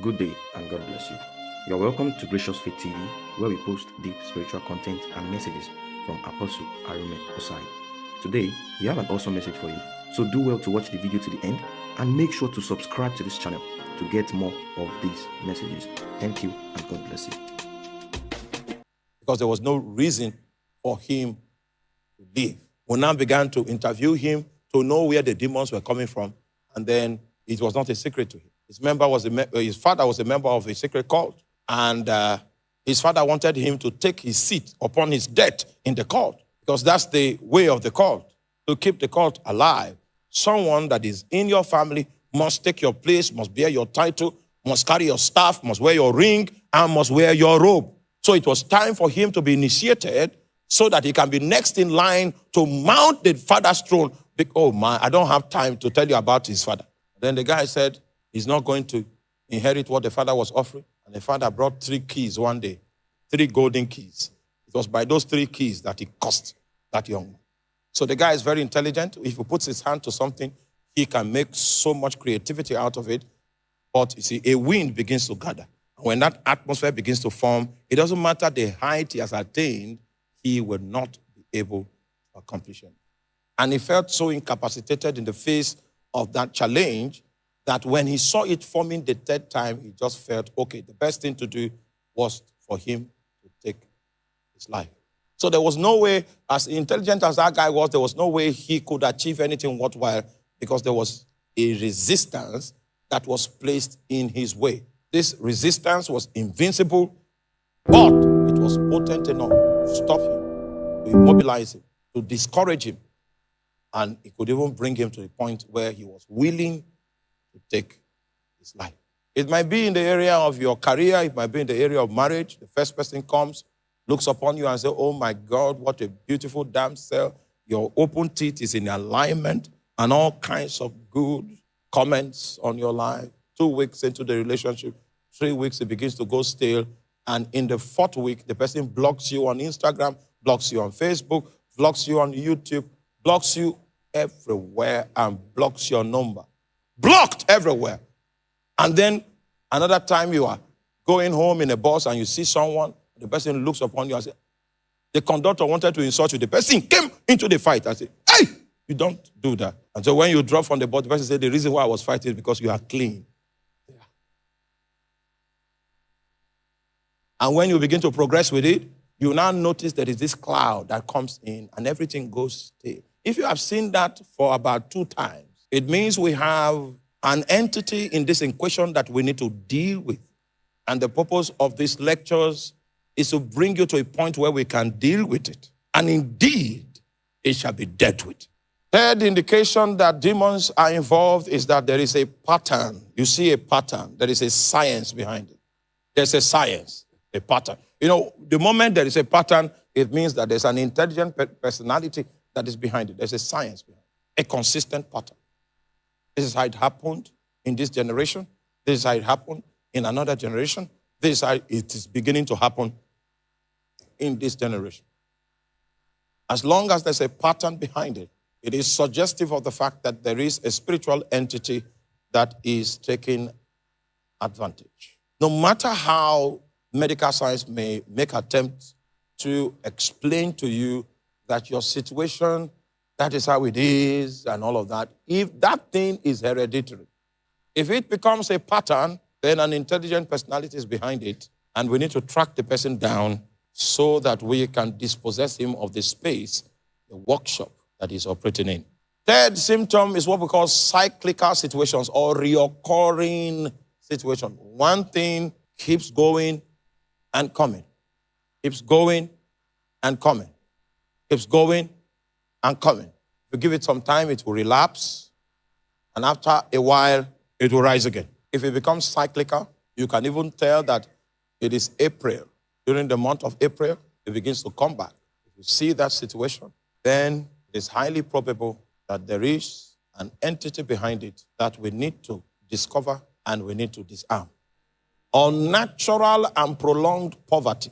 Good day and God bless you. You are welcome to Gracious Faith TV, where we post deep spiritual content and messages from Apostle Arome Osayi. Today, we have an awesome message for you. So do well to watch the video to the end and make sure to subscribe to this channel to get more of these messages. Thank you and God bless you. Because there was no reason for him to leave. We now began to interview him to know where the demons were coming from, and then it was not a secret to him. His father was a member of a secret cult, and his father wanted him to take his seat upon his death in the cult, because that's the way of the cult, to keep the cult alive. Someone that is in your family must take your place, must bear your title, must carry your staff, must wear your ring, and must wear your robe. So it was time for him to be initiated so that he can be next in line to mount the father's throne. Oh man, I don't have time to tell you about his father. Then the guy said he's not going to inherit what the father was offering. And the father brought 3 keys one day, 3 golden keys. It was by those 3 keys that he cursed that young man. So the guy is very intelligent. If he puts his hand to something, he can make so much creativity out of it. But you see, a wind begins to gather. When that atmosphere begins to form, it doesn't matter the height he has attained, he will not be able to accomplish it. And he felt so incapacitated in the face of that challenge that when he saw it forming the 3rd time, he just felt, okay, the best thing to do was for him to take his life. So there was no way, as intelligent as that guy was, there was no way he could achieve anything worthwhile, because there was a resistance that was placed in his way. This resistance was invincible, but it was potent enough to stop him, to immobilize him, to discourage him. And it could even bring him to the point where he was willing to take his life. It might be in the area of your career. It might be in the area of marriage. The first person comes, looks upon you and says, oh my God, what a beautiful damsel. Your open teeth is in alignment, and all kinds of good comments on your life. 2 weeks into the relationship, 3 weeks, it begins to go stale. And in the 4th week, the person blocks you on Instagram, blocks you on Facebook, blocks you on YouTube, blocks you everywhere, and blocks your number. Blocked everywhere. And then another time you are going home in a bus and you see someone, the person looks upon you and says, the conductor wanted to insult you. The person came into the fight and said, hey, you don't do that. And so when you drop from the bus, the person said, the reason why I was fighting is because you are clean. And when you begin to progress with it, you now notice there is this cloud that comes in and everything goes still. If you have seen that for about 2 times, it means we have an entity in this equation that we need to deal with. And the purpose of these lectures is to bring you to a point where we can deal with it. And indeed, it shall be dealt with. 3rd indication that demons are involved is that there is a pattern. You see a pattern. There is a science behind it. There's a science. A pattern. You know, the moment there is a pattern, it means that there's an intelligent personality that is behind it. There's a science behind it, a consistent pattern. This is how it happened in this generation. This is how it happened in another generation. This is how it is beginning to happen in this generation. As long as there's a pattern behind it, it is suggestive of the fact that there is a spiritual entity that is taking advantage. No matter how medical science may make attempts to explain to you that your situation, that is how it is, and all of that. If that thing is hereditary, if it becomes a pattern, then an intelligent personality is behind it, and we need to track the person down so that we can dispossess him of the space, the workshop that he's operating in. 3rd symptom is what we call cyclical situations or reoccurring situations. One thing keeps going and coming, keeps going and coming, keeps going and coming. If you give it some time, it will relapse, and after a while, it will rise again. If it becomes cyclical, you can even tell that it is April. During the month of April, it begins to come back. If you see that situation, then it is highly probable that there is an entity behind it that we need to discover and we need to disarm. Unnatural and prolonged poverty.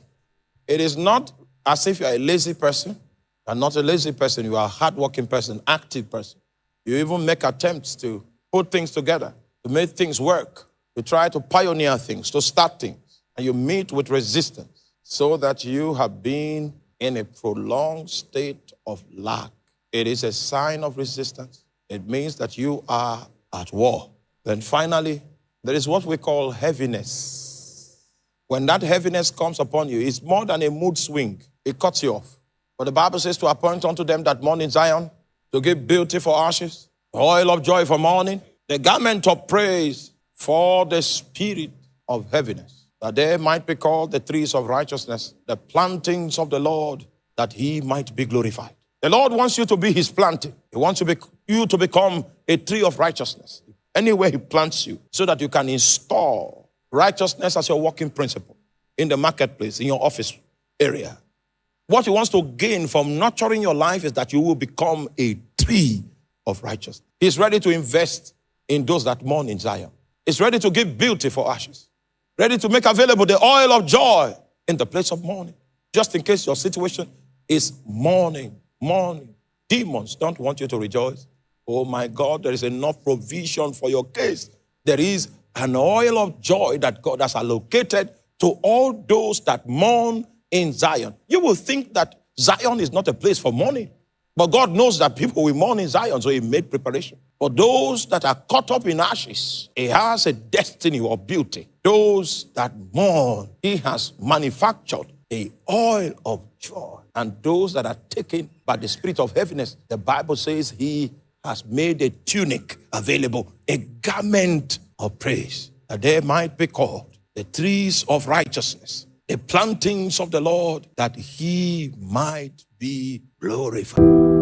It is not as if you are a lazy person. You are not a lazy person. You are a hardworking person, active person. You even make attempts to put things together, to make things work. You try to pioneer things, to start things, and you meet with resistance so that you have been in a prolonged state of lack. It is a sign of resistance. It means that you are at war. Then finally, there is what we call heaviness. When that heaviness comes upon you, it's more than a mood swing. It cuts you off. But the Bible says to appoint unto them that mourn in Zion, to give beauty for ashes, oil of joy for mourning, the garment of praise for the spirit of heaviness, that they might be called the trees of righteousness, the plantings of the Lord, that he might be glorified. The Lord wants you to be his planting. He wants you to become a tree of righteousness anywhere he plants you, so that you can install righteousness as your working principle in the marketplace, in your office area. What he wants to gain from nurturing your life is that you will become a tree of righteousness. He's ready to invest in those that mourn in Zion. He's ready to give beauty for ashes, ready to make available the oil of joy in the place of mourning. Just in case your situation is mourning. Demons don't want you to rejoice. Oh my God, there is enough provision for your case. There is an oil of joy that God has allocated to all those that mourn in Zion. You will think that Zion is not a place for mourning, but God knows that people will mourn in Zion, so he made preparation. For those that are caught up in ashes, he has a destiny of beauty. Those that mourn, he has manufactured the oil of joy. And those that are taken by the spirit of heaviness, the Bible says he has made a tunic available, a garment of praise, that they might be called the trees of righteousness, the plantings of the Lord, that he might be glorified.